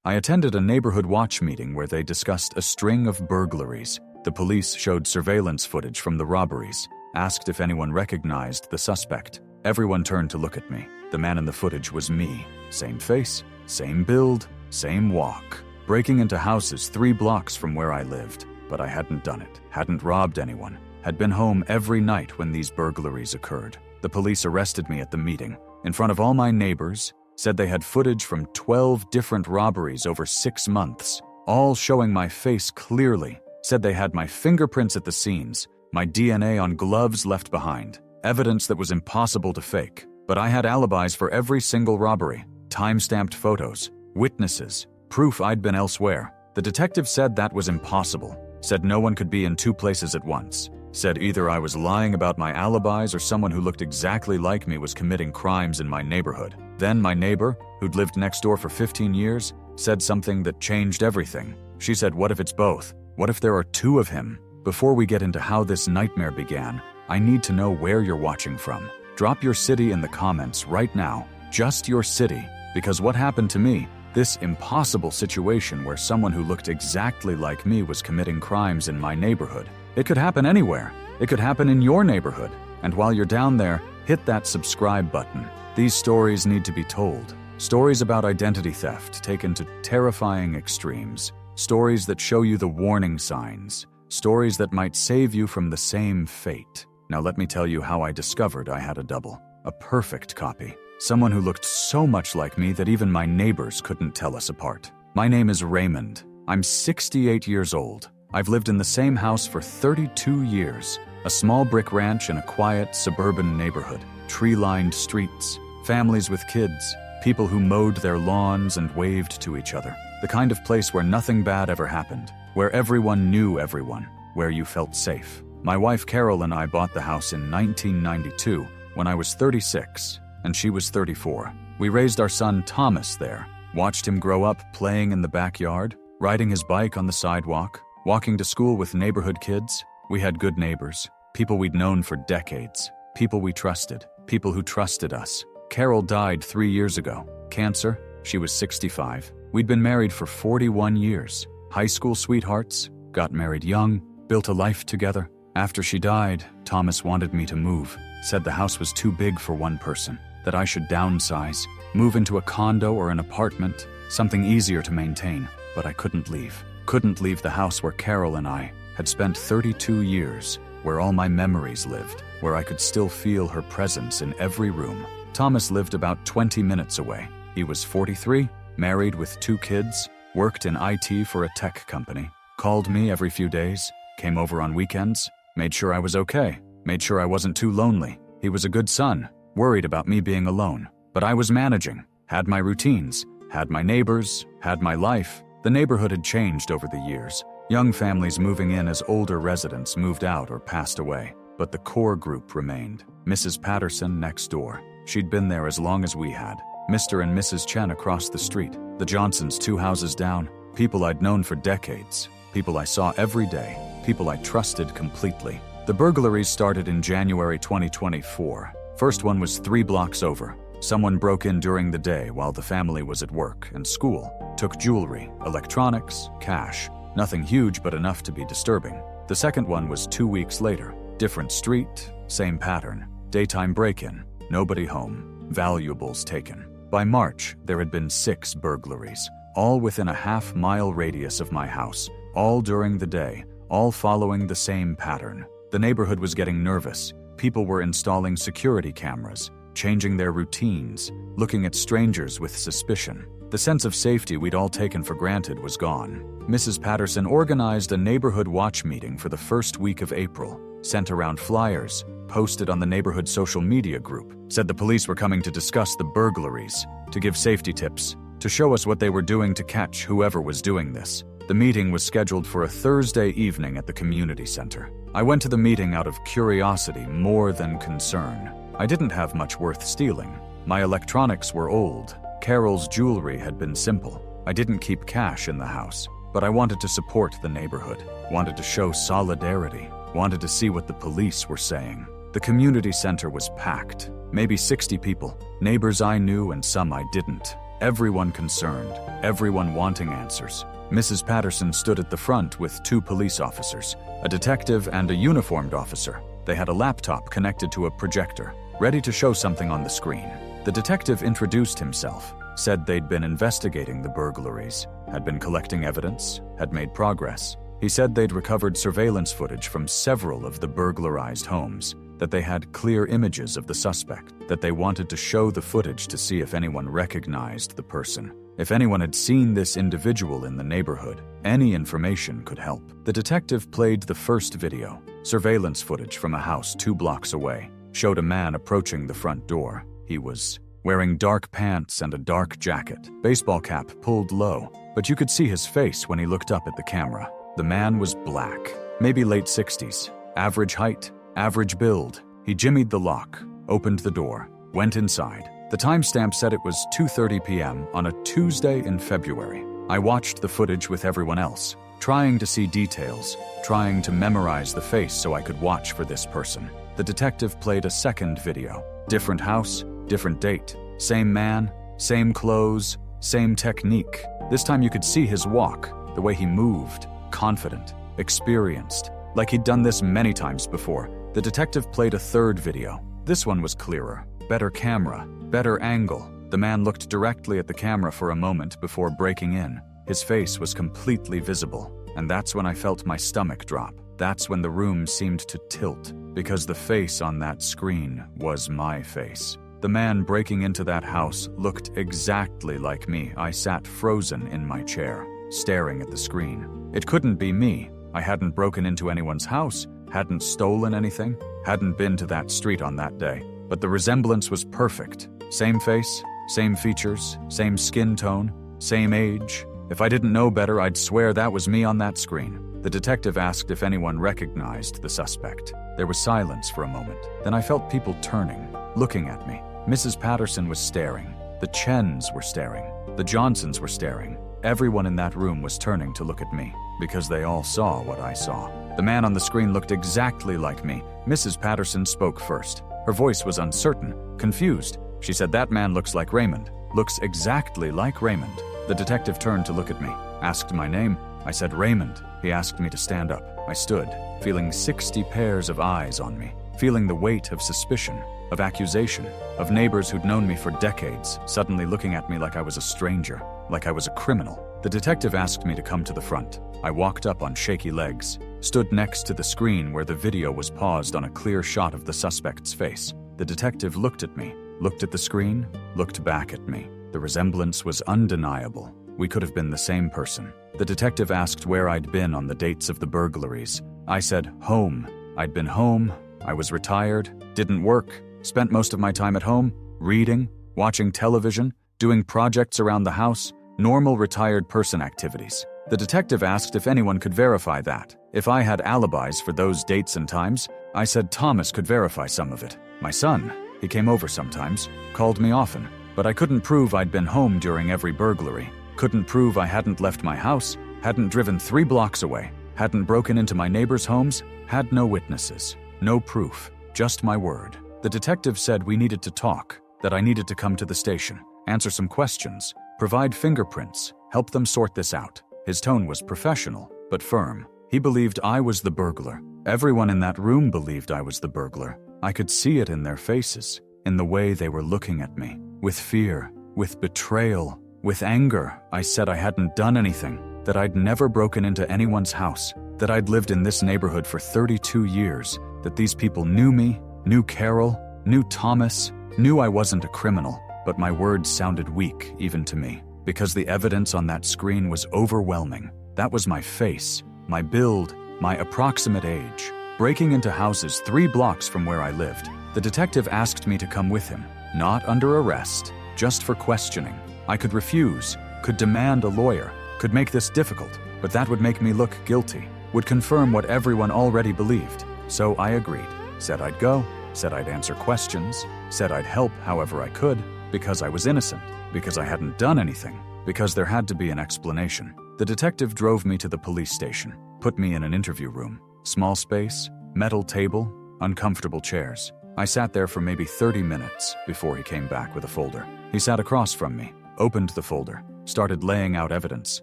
I attended a neighborhood watch meeting where they discussed a string of burglaries. The police showed surveillance footage from the robberies, asked if anyone recognized the suspect. Everyone turned to look at me. The man in the footage was me. Same face, same build, same walk. Breaking into houses 3 blocks from where I lived. But I hadn't done it, hadn't robbed anyone, had been home every night when these burglaries occurred. The police arrested me at the meeting, in front of all my neighbors, said they had footage from 12 different robberies over 6 months, all showing my face clearly, said they had my fingerprints at the scenes, my DNA on gloves left behind, evidence that was impossible to fake. But I had alibis for every single robbery, time-stamped photos, witnesses, proof I'd been elsewhere. The detective said that was impossible, said no one could be in 2 places at once, said either I was lying about my alibis or someone who looked exactly like me was committing crimes in my neighborhood. Then my neighbor, who'd lived next door for 15 years, said something that changed everything. She said, "What if it's both? What if there are 2 of him?" Before we get into how this nightmare began, I need to know where you're watching from. Drop your city in the comments right now, just your city, because what happened to me, this impossible situation where someone who looked exactly like me was committing crimes in my neighborhood. It could happen anywhere. It could happen in your neighborhood. And while you're down there, hit that subscribe button. These stories need to be told. Stories about identity theft taken to terrifying extremes. Stories that show you the warning signs. Stories that might save you from the same fate. Now let me tell you how I discovered I had a double. A perfect copy. Someone who looked so much like me that even my neighbors couldn't tell us apart. My name is Raymond. I'm 68 years old. I've lived in the same house for 32 years. A small brick ranch in a quiet suburban neighborhood. Tree-lined streets. Families with kids. People who mowed their lawns and waved to each other. The kind of place where nothing bad ever happened. Where everyone knew everyone. Where you felt safe. My wife Carol and I bought the house in 1992 when I was 36. And she was 34. We raised our son Thomas there, watched him grow up playing in the backyard, riding his bike on the sidewalk, walking to school with neighborhood kids. We had good neighbors, people we'd known for decades, people we trusted, people who trusted us. Carol died 3 years ago. Cancer, she was 65. We'd been married for 41 years. High school sweethearts, got married young, built a life together. After she died, Thomas wanted me to move, said the house was too big for one person, that I should downsize, move into a condo or an apartment, something easier to maintain, but I couldn't leave. Couldn't leave the house where Carol and I had spent 32 years, where all my memories lived, where I could still feel her presence in every room. Thomas lived about 20 minutes away. He was 43, married with 2 kids, worked in IT for a tech company, called me every few days, came over on weekends, made sure I was okay, made sure I wasn't too lonely. He was a good son, worried about me being alone. But I was managing, had my routines, had my neighbors, had my life. The neighborhood had changed over the years. Young families moving in as older residents moved out or passed away. But the core group remained. Mrs. Patterson next door. She'd been there as long as we had. Mr. and Mrs. Chen across the street. The Johnsons 2 houses down. People I'd known for decades. People I saw every day. People I trusted completely. The burglaries started in January 2024. First one was 3 blocks over. Someone broke in during the day while the family was at work and school. Took jewelry, electronics, cash. Nothing huge but enough to be disturbing. The second one was 2 weeks later. Different street, same pattern. Daytime break-in, nobody home, valuables taken. By March, there had been 6 burglaries, all within a half-mile radius of my house, all during the day, all following the same pattern. The neighborhood was getting nervous. People were installing security cameras, changing their routines, looking at strangers with suspicion. The sense of safety we'd all taken for granted was gone. Mrs. Patterson organized a neighborhood watch meeting for the first week of April, sent around flyers, posted on the neighborhood social media group, said the police were coming to discuss the burglaries, to give safety tips, to show us what they were doing to catch whoever was doing this. The meeting was scheduled for a Thursday evening at the community center. I went to the meeting out of curiosity more than concern. I didn't have much worth stealing. My electronics were old. Carol's jewelry had been simple. I didn't keep cash in the house, but I wanted to support the neighborhood, wanted to show solidarity, wanted to see what the police were saying. The community center was packed, maybe 60 people, neighbors I knew and some I didn't. Everyone concerned, everyone wanting answers. Mrs. Patterson stood at the front with 2 police officers, a detective and a uniformed officer. They had a laptop connected to a projector, ready to show something on the screen. The detective introduced himself, said they'd been investigating the burglaries, had been collecting evidence, had made progress. He said they'd recovered surveillance footage from several of the burglarized homes, that they had clear images of the suspect, that they wanted to show the footage to see if anyone recognized the person. If anyone had seen this individual in the neighborhood, any information could help. The detective played the first video, surveillance footage from a house 2 blocks away, showed a man approaching the front door. He was wearing dark pants and a dark jacket, baseball cap pulled low, but you could see his face when he looked up at the camera. The man was black, maybe late 60s, average height, average build. He jimmied the lock, opened the door, went inside. The timestamp said it was 2:30 p.m. on a Tuesday in February. I watched the footage with everyone else, trying to see details, trying to memorize the face so I could watch for this person. The detective played a second video. Different house, different date, same man, same clothes, same technique. This time you could see his walk, the way he moved, confident, experienced, like he'd done this many times before. The detective played a third video. This one was clearer, better camera, better angle. The man looked directly at the camera for a moment before breaking in. His face was completely visible, and that's when I felt my stomach drop. That's when the room seemed to tilt, because the face on that screen was my face. The man breaking into that house looked exactly like me. I sat frozen in my chair, staring at the screen. It couldn't be me. I hadn't broken into anyone's house, hadn't stolen anything, hadn't been to that street on that day. But the resemblance was perfect. Same face, same features, same skin tone, same age. If I didn't know better, I'd swear that was me on that screen. The detective asked if anyone recognized the suspect. There was silence for a moment. Then I felt people turning, looking at me. Mrs. Patterson was staring. The Chens were staring. The Johnsons were staring. Everyone in that room was turning to look at me, because they all saw what I saw. The man on the screen looked exactly like me. Mrs. Patterson spoke first. Her voice was uncertain, confused. She said, "That man looks like Raymond. Looks exactly like Raymond." The detective turned to look at me, asked my name. I said, "Raymond." He asked me to stand up. I stood, feeling 60 pairs of eyes on me, feeling the weight of suspicion, of accusation, of neighbors who'd known me for decades, suddenly looking at me like I was a stranger, like I was a criminal. The detective asked me to come to the front. I walked up on shaky legs, stood next to the screen where the video was paused on a clear shot of the suspect's face. The detective looked at me, looked at the screen, looked back at me. The resemblance was undeniable. We could have been the same person. The detective asked where I'd been on the dates of the burglaries. I said, home. I'd been home, I was retired, didn't work, spent most of my time at home, reading, watching television, doing projects around the house, normal retired person activities. The detective asked if anyone could verify that. If I had alibis for those dates and times, I said Thomas could verify some of it. My son, he came over sometimes, called me often, but I couldn't prove I'd been home during every burglary. Couldn't prove I hadn't left my house, hadn't driven 3 blocks away, hadn't broken into my neighbors' homes, had no witnesses, no proof, just my word. The detective said we needed to talk, that I needed to come to the station, answer some questions, provide fingerprints, help them sort this out. His tone was professional, but firm. He believed I was the burglar. Everyone in that room believed I was the burglar. I could see it in their faces, in the way they were looking at me, with fear, with betrayal, with anger. I said I hadn't done anything, that I'd never broken into anyone's house, that I'd lived in this neighborhood for 32 years, that these people knew me, knew Carol, knew Thomas, knew I wasn't a criminal, but my words sounded weak even to me, because the evidence on that screen was overwhelming. That was my face, my build, my approximate age, breaking into houses 3 blocks from where I lived. The detective asked me to come with him, not under arrest, just for questioning. I could refuse, could demand a lawyer, could make this difficult, but that would make me look guilty, would confirm what everyone already believed. So I agreed, said I'd go, said I'd answer questions, said I'd help however I could, because I was innocent, because I hadn't done anything, because there had to be an explanation. The detective drove me to the police station, put me in an interview room. Small space, metal table, uncomfortable chairs. I sat there for maybe 30 minutes before he came back with a folder. He sat across from me, opened the folder, started laying out evidence.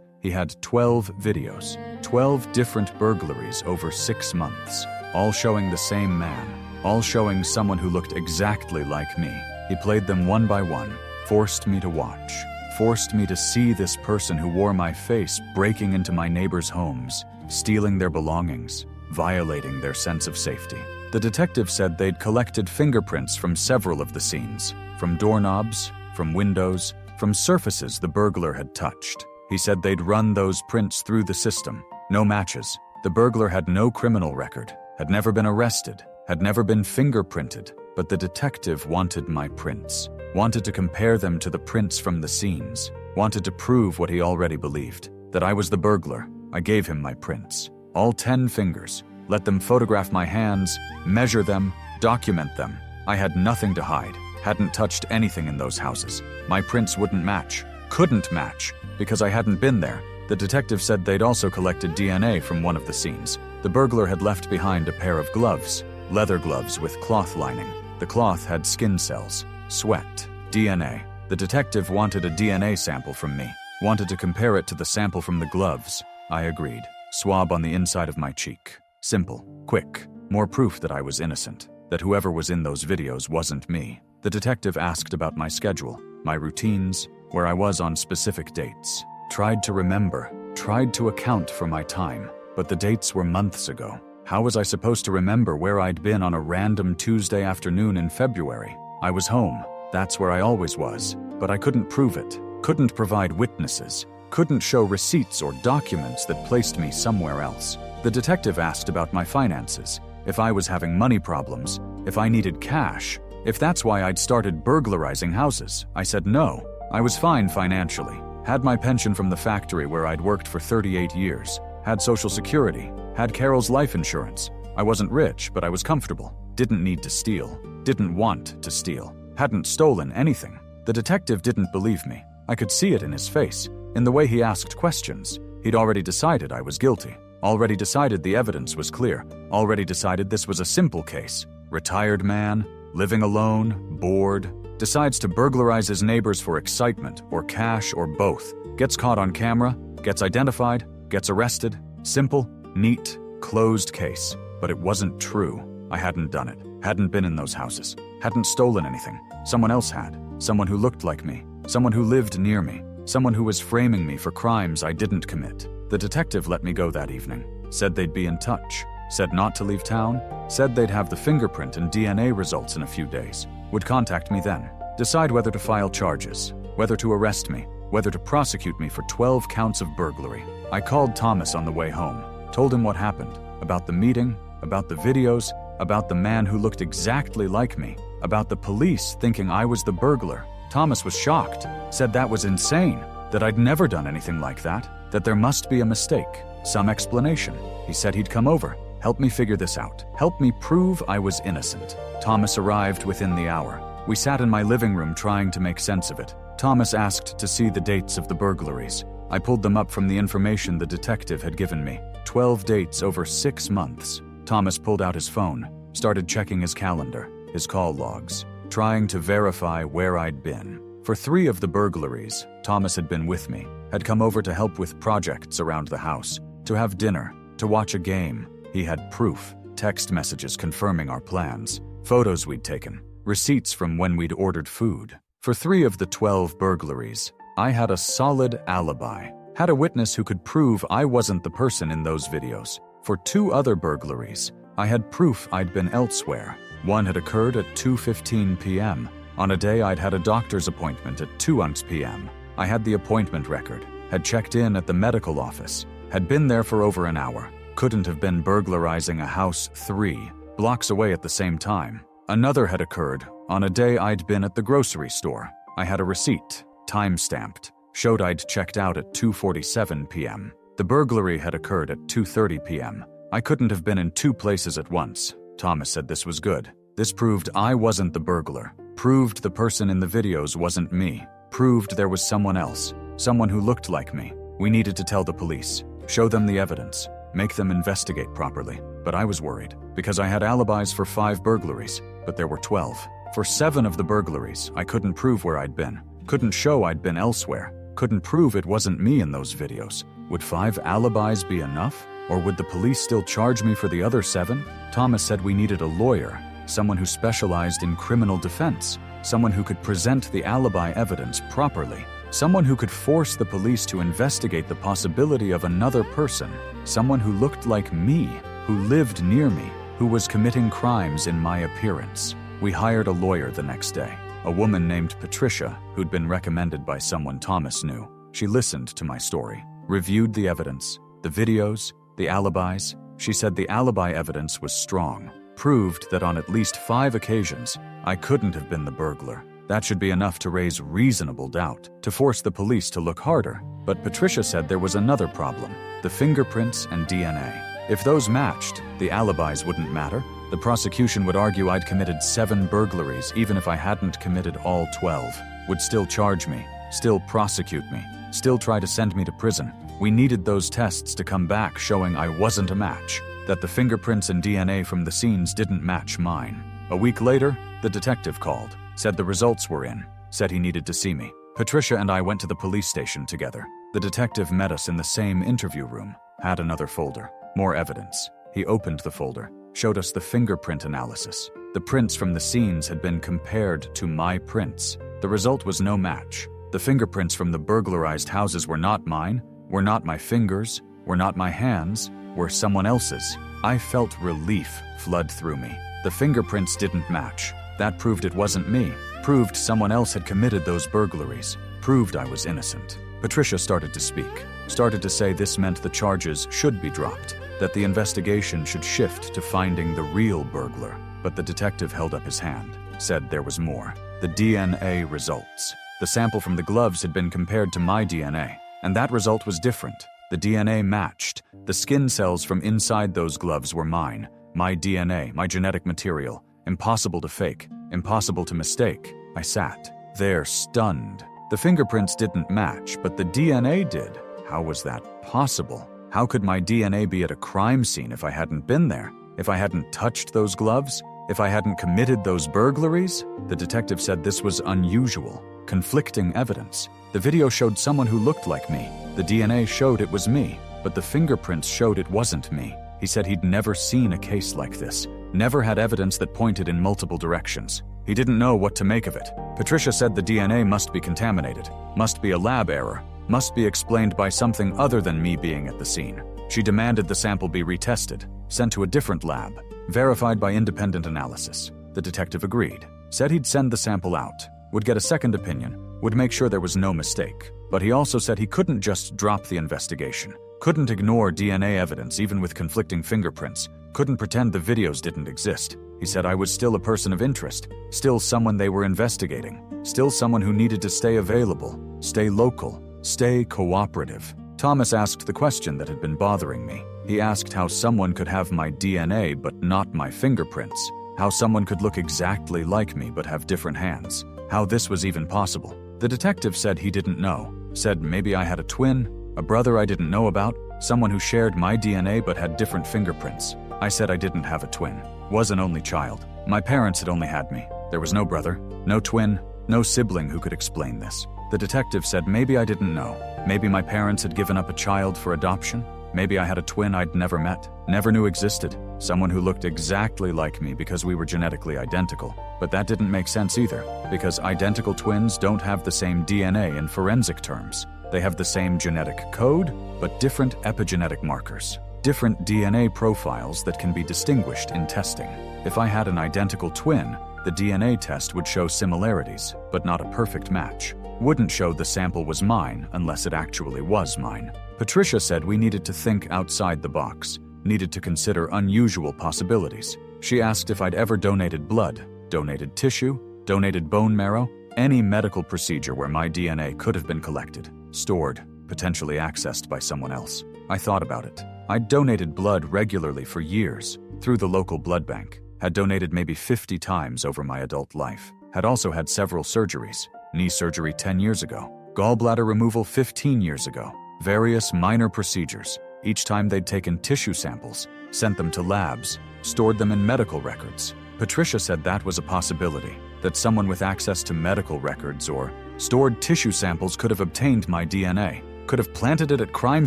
He had 12 videos, 12 different burglaries over 6 months, all showing the same man, all showing someone who looked exactly like me. He played them one by one, forced me to watch, forced me to see this person who wore my face breaking into my neighbors' homes, stealing their belongings, violating their sense of safety. The detective said they'd collected fingerprints from several of the scenes, from doorknobs, from windows, from surfaces the burglar had touched. He said they'd run those prints through the system. No matches. The burglar had no criminal record, had never been arrested, had never been fingerprinted, but the detective wanted my prints, wanted to compare them to the prints from the scenes, wanted to prove what he already believed, that I was the burglar. I gave him my prints, all 10 fingers, let them photograph my hands, measure them, document them. I had nothing to hide, hadn't touched anything in those houses. My prints wouldn't match, couldn't match, because I hadn't been there. The detective said they'd also collected DNA from one of the scenes. The burglar had left behind a pair of gloves, leather gloves with cloth lining. The cloth had skin cells, sweat, DNA. The detective wanted a DNA sample from me, wanted to compare it to the sample from the gloves. I agreed. Swab on the inside of my cheek. Simple, quick, more proof that I was innocent, that whoever was in those videos wasn't me. The detective asked about my schedule, my routines, where I was on specific dates. Tried to remember, tried to account for my time, but the dates were months ago. How was I supposed to remember where I'd been on a random Tuesday afternoon in February? I was home, that's where I always was, but I couldn't prove it, couldn't provide witnesses, couldn't show receipts or documents that placed me somewhere else. The detective asked about my finances, if I was having money problems, if I needed cash, if that's why I'd started burglarizing houses. I said no, I was fine financially, had my pension from the factory where I'd worked for 38 years, had Social Security, had Carol's life insurance. I wasn't rich, but I was comfortable, didn't need to steal, didn't want to steal, hadn't stolen anything. The detective didn't believe me. I could see it in his face, in the way he asked questions. He'd already decided I was guilty, already decided the evidence was clear, already decided this was a simple case. Retired man, living alone, bored, decides to burglarize his neighbors for excitement or cash or both, gets caught on camera, gets identified, gets arrested. Simple, neat, closed case. But it wasn't true. I hadn't done it, hadn't been in those houses, hadn't stolen anything. Someone else had, someone who looked like me, someone who lived near me, someone who was framing me for crimes I didn't commit. The detective let me go that evening, said they'd be in touch, said not to leave town, said they'd have the fingerprint and DNA results in a few days, would contact me then, decide whether to file charges, whether to arrest me, whether to prosecute me for 12 counts of burglary. I called Thomas on the way home, told him what happened, about the meeting, about the videos, about the man who looked exactly like me, about the police thinking I was the burglar. Thomas was shocked, said that was insane, that I'd never done anything like that there must be a mistake, some explanation. He said he'd come over, help me figure this out, help me prove I was innocent. Thomas arrived within the hour. We sat in my living room trying to make sense of it. Thomas asked to see the dates of the burglaries. I pulled them up from the information the detective had given me. 12 dates over 6 months. Thomas pulled out his phone, started checking his calendar, his call logs, trying to verify where I'd been. For 3 of the burglaries, Thomas had been with me, had come over to help with projects around the house, to have dinner, to watch a game. He had proof, text messages confirming our plans, photos we'd taken, receipts from when we'd ordered food. For 3 of the 12 burglaries, I had a solid alibi, had a witness who could prove I wasn't the person in those videos. For 2 other burglaries, I had proof I'd been elsewhere. One had occurred at 2:15 p.m., on a day I'd had a doctor's appointment at 2 p.m. I had the appointment record, had checked in at the medical office, had been there for over an hour, couldn't have been burglarizing a house 3 blocks away at the same time. Another had occurred on a day I'd been at the grocery store. I had a receipt, time-stamped, showed I'd checked out at 2:47 p.m. The burglary had occurred at 2:30 p.m. I couldn't have been in 2 places at once. Thomas said this was good. This proved I wasn't the burglar, proved the person in the videos wasn't me, proved there was someone else, someone who looked like me. We needed to tell the police, show them the evidence, make them investigate properly. But I was worried, because I had alibis for 5 burglaries, but there were 12. For 7 of the burglaries, I couldn't prove where I'd been. Couldn't show I'd been elsewhere. Couldn't prove it wasn't me in those videos. Would 5 alibis be enough? Or would the police still charge me for the other 7? Thomas said we needed a lawyer, someone who specialized in criminal defense, someone who could present the alibi evidence properly, someone who could force the police to investigate the possibility of another person, someone who looked like me, who lived near me, who was committing crimes in my appearance. We hired a lawyer the next day, a woman named Patricia, who'd been recommended by someone Thomas knew. She listened to my story, reviewed the evidence, the videos, the alibis. She said the alibi evidence was strong, proved that on at least 5 occasions, I couldn't have been the burglar. That should be enough to raise reasonable doubt, to force the police to look harder. But Patricia said there was another problem, the fingerprints and DNA. If those matched, the alibis wouldn't matter. The prosecution would argue I'd committed 7 burglaries even if I hadn't committed all 12, would still charge me, still prosecute me, still try to send me to prison. We needed those tests to come back showing I wasn't a match, that the fingerprints and DNA from the scenes didn't match mine. A week later, the detective called, said the results were in, said he needed to see me. Patricia and I went to the police station together. The detective met us in the same interview room, had another folder, more evidence. He opened the folder, showed us the fingerprint analysis. The prints from the scenes had been compared to my prints. The result was no match. The fingerprints from the burglarized houses were not mine, were not my fingers, were not my hands, were someone else's. I felt relief flood through me. The fingerprints didn't match. That proved it wasn't me, proved someone else had committed those burglaries, proved I was innocent. Patricia started to speak, started to say this meant the charges should be dropped, that the investigation should shift to finding the real burglar. But the detective held up his hand, said there was more. The DNA results. The sample from the gloves had been compared to my DNA, and that result was different. The DNA matched. The skin cells from inside those gloves were mine. My DNA, my genetic material. Impossible to fake, impossible to mistake. I sat there stunned. The fingerprints didn't match, but the DNA did. How was that possible? How could my DNA be at a crime scene if I hadn't been there? If I hadn't touched those gloves? If I hadn't committed those burglaries? The detective said this was unusual, conflicting evidence. The video showed someone who looked like me. The DNA showed it was me, but the fingerprints showed it wasn't me. He said he'd never seen a case like this, never had evidence that pointed in multiple directions. He didn't know what to make of it. Patricia said the DNA must be contaminated, must be a lab error, must be explained by something other than me being at the scene. She demanded the sample be retested, sent to a different lab, verified by independent analysis. The detective agreed, said he'd send the sample out, would get a second opinion, would make sure there was no mistake. But he also said he couldn't just drop the investigation, couldn't ignore DNA evidence even with conflicting fingerprints, couldn't pretend the videos didn't exist. He said I was still a person of interest, still someone they were investigating, still someone who needed to stay available, stay local, stay cooperative. Thomas asked the question that had been bothering me. He asked how someone could have my DNA but not my fingerprints, how someone could look exactly like me but have different hands, how this was even possible. The detective said he didn't know, said maybe I had a twin, a brother I didn't know about, someone who shared my DNA but had different fingerprints. I said I didn't have a twin, was an only child. My parents had only had me. There was no brother, no twin, no sibling who could explain this. The detective said maybe I didn't know. Maybe my parents had given up a child for adoption. Maybe I had a twin I'd never met, never knew existed, someone who looked exactly like me because we were genetically identical. But that didn't make sense either, because identical twins don't have the same DNA in forensic terms. They have the same genetic code, but different epigenetic markers, different DNA profiles that can be distinguished in testing. If I had an identical twin, the DNA test would show similarities, but not a perfect match. Wouldn't show the sample was mine unless it actually was mine. Patricia said we needed to think outside the box, needed to consider unusual possibilities. She asked if I'd ever donated blood, donated tissue, donated bone marrow, any medical procedure where my DNA could have been collected, stored, potentially accessed by someone else. I thought about it. I'd donated blood regularly for years, through the local blood bank, had donated maybe 50 times over my adult life, had also had several surgeries, knee surgery 10 years ago, gallbladder removal 15 years ago, various minor procedures. Each time they'd taken tissue samples, sent them to labs, stored them in medical records. Patricia said that was a possibility, that someone with access to medical records or stored tissue samples could have obtained my DNA, could have planted it at crime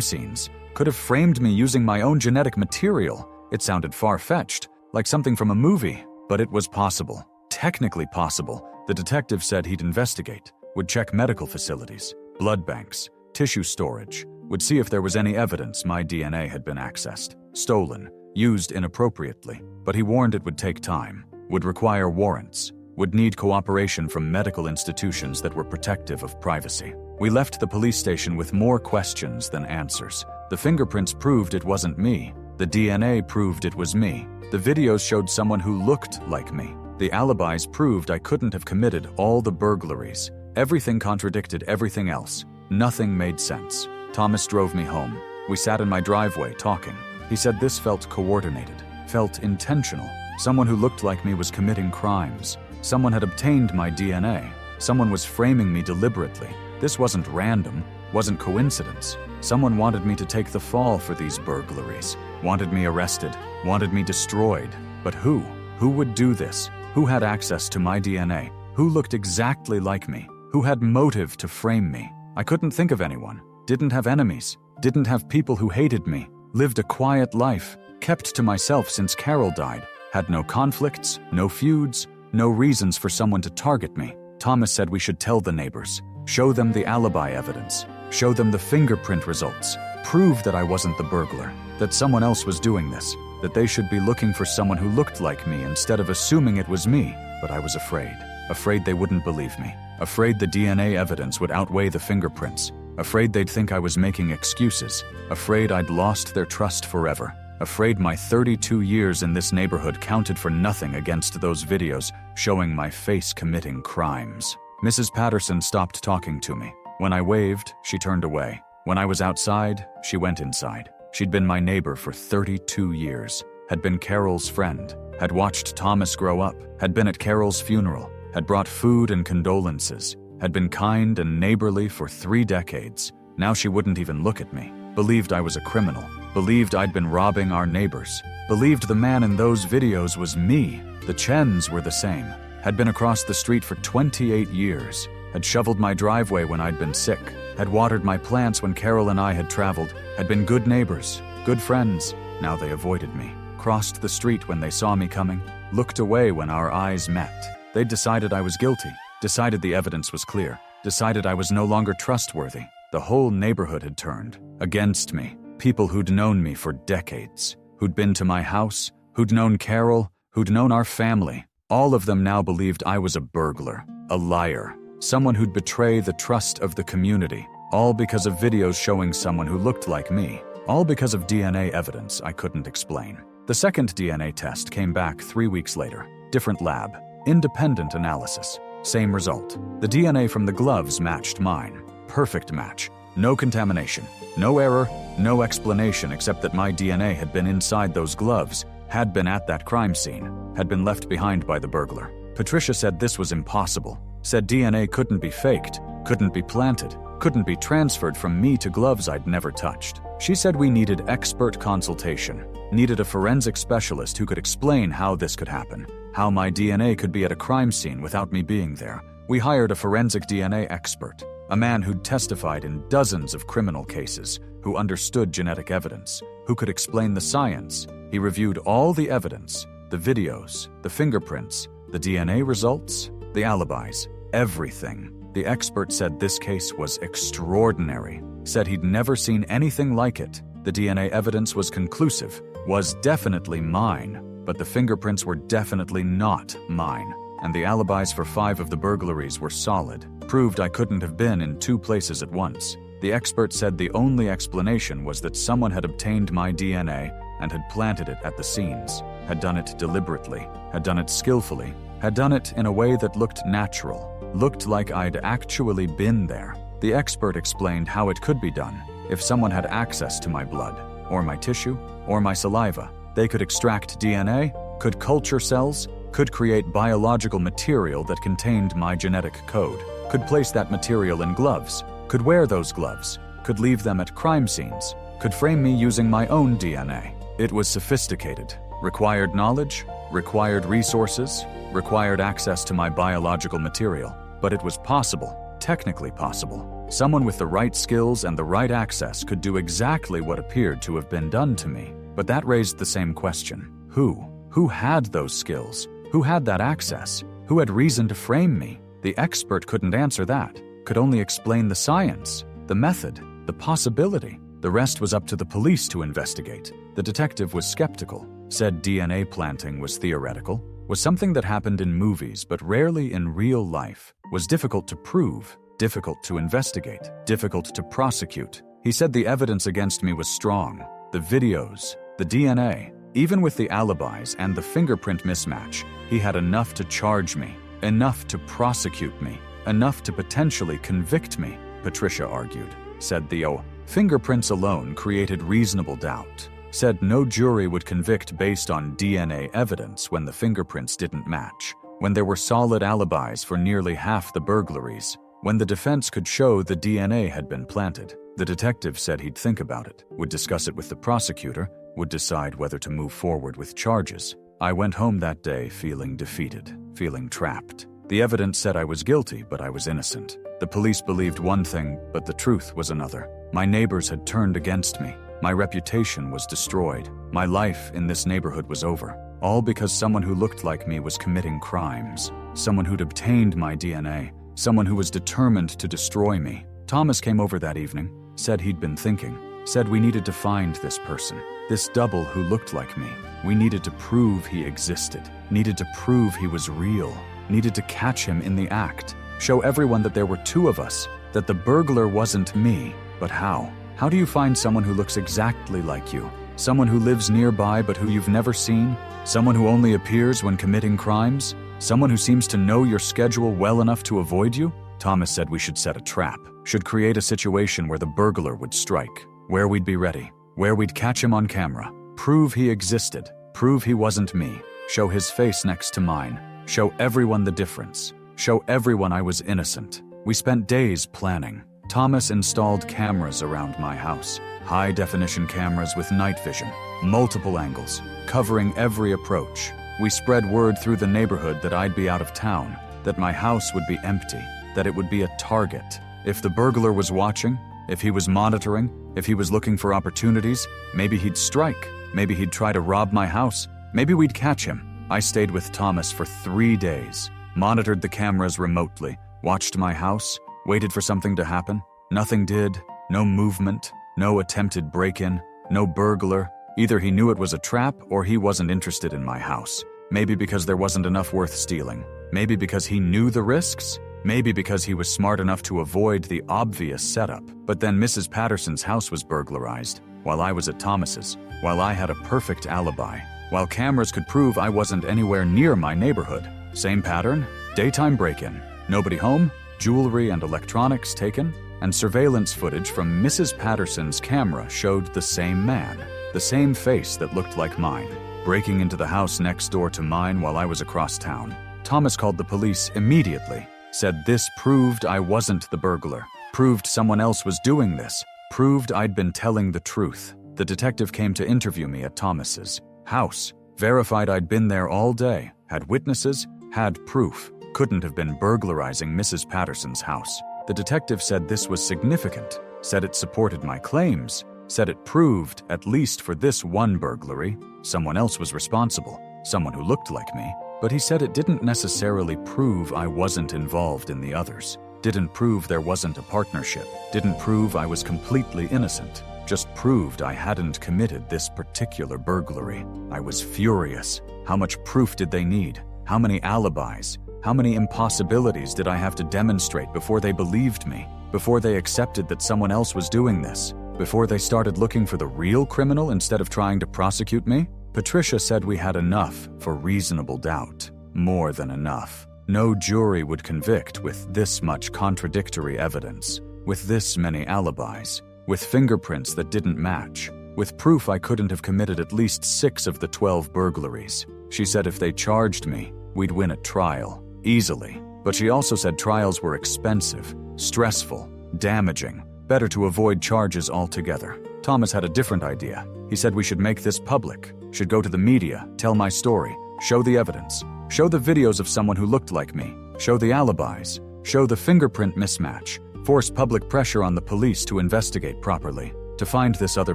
scenes, could have framed me using my own genetic material. It sounded far-fetched, like something from a movie, but it was possible. Technically possible. The detective said he'd investigate, would check medical facilities, blood banks, tissue storage, would see if there was any evidence my DNA had been accessed, stolen, used inappropriately, but he warned it would take time, would require warrants, would need cooperation from medical institutions that were protective of privacy. We left the police station with more questions than answers. The fingerprints proved it wasn't me. The DNA proved it was me. The videos showed someone who looked like me. The alibis proved I couldn't have committed all the burglaries. Everything contradicted everything else. Nothing made sense. Thomas drove me home. We sat in my driveway talking. He said this felt coordinated, felt intentional. Someone who looked like me was committing crimes. Someone had obtained my DNA. Someone was framing me deliberately. This wasn't random, wasn't coincidence. Someone wanted me to take the fall for these burglaries, wanted me arrested, wanted me destroyed. But who? Who would do this? Who had access to my DNA? Who looked exactly like me? Who had motive to frame me? I couldn't think of anyone. Didn't have enemies. Didn't have people who hated me. Lived a quiet life. Kept to myself since Carol died. Had no conflicts, no feuds, no reasons for someone to target me. Thomas said we should tell the neighbors. Show them the alibi evidence. Show them the fingerprint results. Prove that I wasn't the burglar. That someone else was doing this. That they should be looking for someone who looked like me instead of assuming it was me. But I was afraid. Afraid they wouldn't believe me. Afraid the DNA evidence would outweigh the fingerprints. Afraid they'd think I was making excuses. Afraid I'd lost their trust forever. Afraid my 32 years in this neighborhood counted for nothing against those videos showing my face committing crimes. Mrs. Patterson stopped talking to me. When I waved, she turned away. When I was outside, she went inside. She'd been my neighbor for 32 years, had been Carol's friend, had watched Thomas grow up, had been at Carol's funeral, had brought food and condolences, had been kind and neighborly for 3 decades. Now she wouldn't even look at me. Believed I was a criminal. Believed I'd been robbing our neighbors. Believed the man in those videos was me. The Chens were the same. Had been across the street for 28 years. Had shoveled my driveway when I'd been sick. Had watered my plants when Carol and I had traveled. Had been good neighbors, good friends. Now they avoided me. Crossed the street when they saw me coming. Looked away when our eyes met. They'd decided I was guilty. Decided the evidence was clear. Decided I was no longer trustworthy. The whole neighborhood had turned against me. People who'd known me for decades. Who'd been to my house. Who'd known Carol. Who'd known our family. All of them now believed I was a burglar. A liar. Someone who'd betray the trust of the community. All because of videos showing someone who looked like me. All because of DNA evidence I couldn't explain. The second DNA test came back 3 weeks later. Different lab. Independent analysis. Same result. The DNA from the gloves matched mine. Perfect match. No contamination. No error. No explanation except that my DNA had been inside those gloves, had been at that crime scene, had been left behind by the burglar. Patricia said this was impossible. Said DNA couldn't be faked, couldn't be planted, couldn't be transferred from me to gloves I'd never touched. She said we needed expert consultation, needed a forensic specialist who could explain how this could happen, how my DNA could be at a crime scene without me being there. We hired a forensic DNA expert, a man who'd testified in dozens of criminal cases, who understood genetic evidence, who could explain the science. He reviewed all the evidence, the videos, the fingerprints, the DNA results, the alibis, everything. The expert said this case was extraordinary, said he'd never seen anything like it. The DNA evidence was conclusive, was definitely mine, but the fingerprints were definitely not mine. And the alibis for 5 of the burglaries were solid, proved I couldn't have been in 2 places at once. The expert said the only explanation was that someone had obtained my DNA and had planted it at the scenes, had done it deliberately, had done it skillfully, had done it in a way that looked natural, looked like I'd actually been there. The expert explained how it could be done. If someone had access to my blood, or my tissue, or my saliva, they could extract DNA, could culture cells, could create biological material that contained my genetic code, could place that material in gloves, could wear those gloves, could leave them at crime scenes, could frame me using my own DNA. It was sophisticated, required knowledge, required resources, required access to my biological material, but it was possible, technically possible. Someone with the right skills and the right access could do exactly what appeared to have been done to me. But that raised the same question. Who? Who had those skills? Who had that access? Who had reason to frame me? The expert couldn't answer that, could only explain the science, the method, the possibility. The rest was up to the police to investigate. The detective was skeptical, said DNA planting was theoretical, was something that happened in movies but rarely in real life, was difficult to prove, difficult to investigate, difficult to prosecute. He said the evidence against me was strong. The videos, the DNA, even with the alibis and the fingerprint mismatch, he had enough to charge me, enough to prosecute me, enough to potentially convict me, Patricia argued. Said the fingerprints alone created reasonable doubt. Said no jury would convict based on DNA evidence when the fingerprints didn't match, when there were solid alibis for nearly half the burglaries, when the defense could show the DNA had been planted. The detective said he'd think about it, would discuss it with the prosecutor, would decide whether to move forward with charges. I went home that day feeling defeated, feeling trapped. The evidence said I was guilty, but I was innocent. The police believed one thing, but the truth was another. My neighbors had turned against me. My reputation was destroyed. My life in this neighborhood was over. All because someone who looked like me was committing crimes. Someone who'd obtained my DNA. Someone who was determined to destroy me. Thomas came over that evening, said he'd been thinking, said we needed to find this person, this double who looked like me. We needed to prove he existed, needed to prove he was real, needed to catch him in the act, show everyone that there were two of us, that the burglar wasn't me. But how? How do you find someone who looks exactly like you? Someone who lives nearby but who you've never seen? Someone who only appears when committing crimes? Someone who seems to know your schedule well enough to avoid you? Thomas said we should set a trap, should create a situation where the burglar would strike, where we'd be ready, where we'd catch him on camera, prove he existed, prove he wasn't me, show his face next to mine, show everyone the difference, show everyone I was innocent. We spent days planning. Thomas installed cameras around my house, high-definition cameras with night vision, multiple angles, covering every approach. We spread word through the neighborhood that I'd be out of town, that my house would be empty, that it would be a target. If the burglar was watching, if he was monitoring, if he was looking for opportunities, maybe he'd strike, maybe he'd try to rob my house, maybe we'd catch him. I stayed with Thomas for 3 days, monitored the cameras remotely, watched my house, waited for something to happen. Nothing did, no movement, no attempted break-in, no burglar. Either he knew it was a trap or he wasn't interested in my house. Maybe because there wasn't enough worth stealing. Maybe because he knew the risks. Maybe because he was smart enough to avoid the obvious setup. But then Mrs. Patterson's house was burglarized, while I was at Thomas's, while I had a perfect alibi, while cameras could prove I wasn't anywhere near my neighborhood. Same pattern, daytime break-in, nobody home, jewelry and electronics taken, and surveillance footage from Mrs. Patterson's camera showed the same man, the same face that looked like mine, breaking into the house next door to mine while I was across town. Thomas called the police immediately, said this proved I wasn't the burglar, proved someone else was doing this, proved I'd been telling the truth. The detective came to interview me at Thomas's house, verified I'd been there all day, had witnesses, had proof, couldn't have been burglarizing Mrs. Patterson's house. The detective said this was significant, said it supported my claims, said it proved, at least for this one burglary, someone else was responsible, someone who looked like me, but he said it didn't necessarily prove I wasn't involved in the others, didn't prove there wasn't a partnership, didn't prove I was completely innocent, just proved I hadn't committed this particular burglary. I was furious. How much proof did they need? How many alibis? How many impossibilities did I have to demonstrate before they believed me, before they accepted that someone else was doing this, before they started looking for the real criminal instead of trying to prosecute me? Patricia said we had enough for reasonable doubt, more than enough. No jury would convict with this much contradictory evidence, with this many alibis, with fingerprints that didn't match, with proof I couldn't have committed at least 6 of the 12 burglaries. She said if they charged me, we'd win a trial, easily. But she also said trials were expensive, stressful, damaging, better to avoid charges altogether. Thomas had a different idea. He said we should make this public, should go to the media, tell my story, Show the evidence. Show the videos of someone who looked like me. Show the alibis. Show the fingerprint mismatch. Force public pressure on the police to investigate properly, to find this other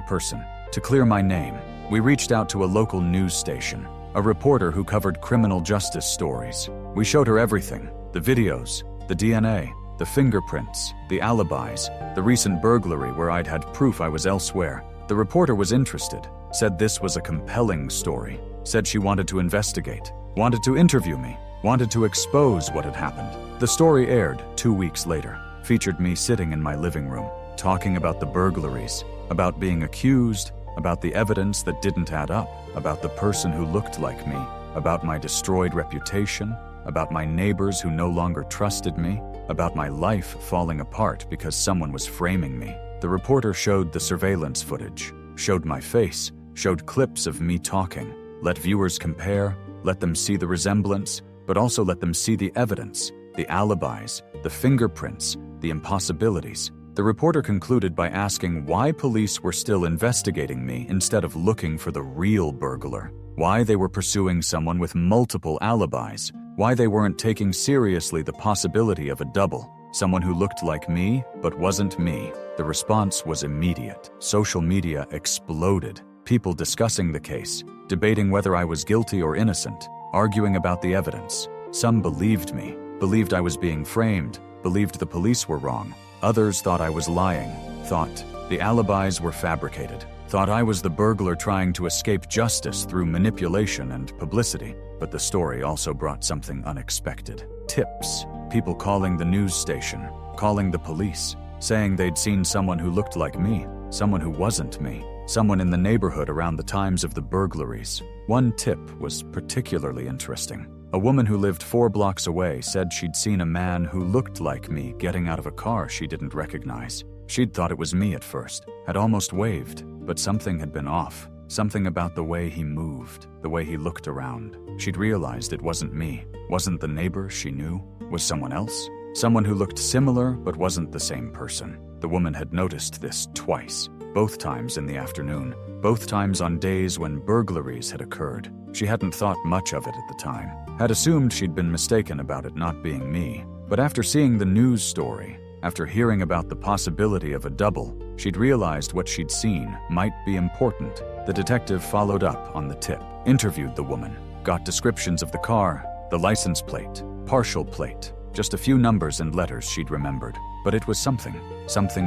person, to clear my name. We reached out to a local news station, a reporter who covered criminal justice stories. We showed her everything, the videos, the DNA, the fingerprints, the alibis, the recent burglary where I'd had proof I was elsewhere. The reporter was interested, said this was a compelling story, said she wanted to investigate, wanted to interview me, wanted to expose what had happened. The story aired 2 weeks later, featured me sitting in my living room, talking about the burglaries, about being accused, about the evidence that didn't add up, about the person who looked like me, about my destroyed reputation, about my neighbors who no longer trusted me, about my life falling apart because someone was framing me. The reporter showed the surveillance footage, showed my face, showed clips of me talking, let viewers compare, let them see the resemblance, but also let them see the evidence, the alibis, the fingerprints, the impossibilities. The reporter concluded by asking why police were still investigating me instead of looking for the real burglar, why they were pursuing someone with multiple alibis, why they weren't taking seriously the possibility of a double, someone who looked like me but wasn't me. The response was immediate. Social media exploded. People discussing the case, debating whether I was guilty or innocent, arguing about the evidence. Some believed me, believed I was being framed, believed the police were wrong. Others thought I was lying, thought the alibis were fabricated, thought I was the burglar trying to escape justice through manipulation and publicity. But the story also brought something unexpected. Tips. People calling the news station, calling the police, saying they'd seen someone who looked like me, someone who wasn't me, someone in the neighborhood around the times of the burglaries. One tip was particularly interesting. A woman who lived 4 blocks away said she'd seen a man who looked like me getting out of a car she didn't recognize. She'd thought it was me at first, had almost waved, but something had been off. Something about the way he moved, the way he looked around. She'd realized it wasn't me, wasn't the neighbor she knew, was someone else. Someone who looked similar but wasn't the same person. The woman had noticed this twice, both times in the afternoon, both times on days when burglaries had occurred. She hadn't thought much of it at the time, had assumed she'd been mistaken about it not being me. But after seeing the news story, after hearing about the possibility of a double, she'd realized what she'd seen might be important. The detective followed up on the tip, interviewed the woman, got descriptions of the car, the license plate, partial plate, just a few numbers and letters she'd remembered. But it was something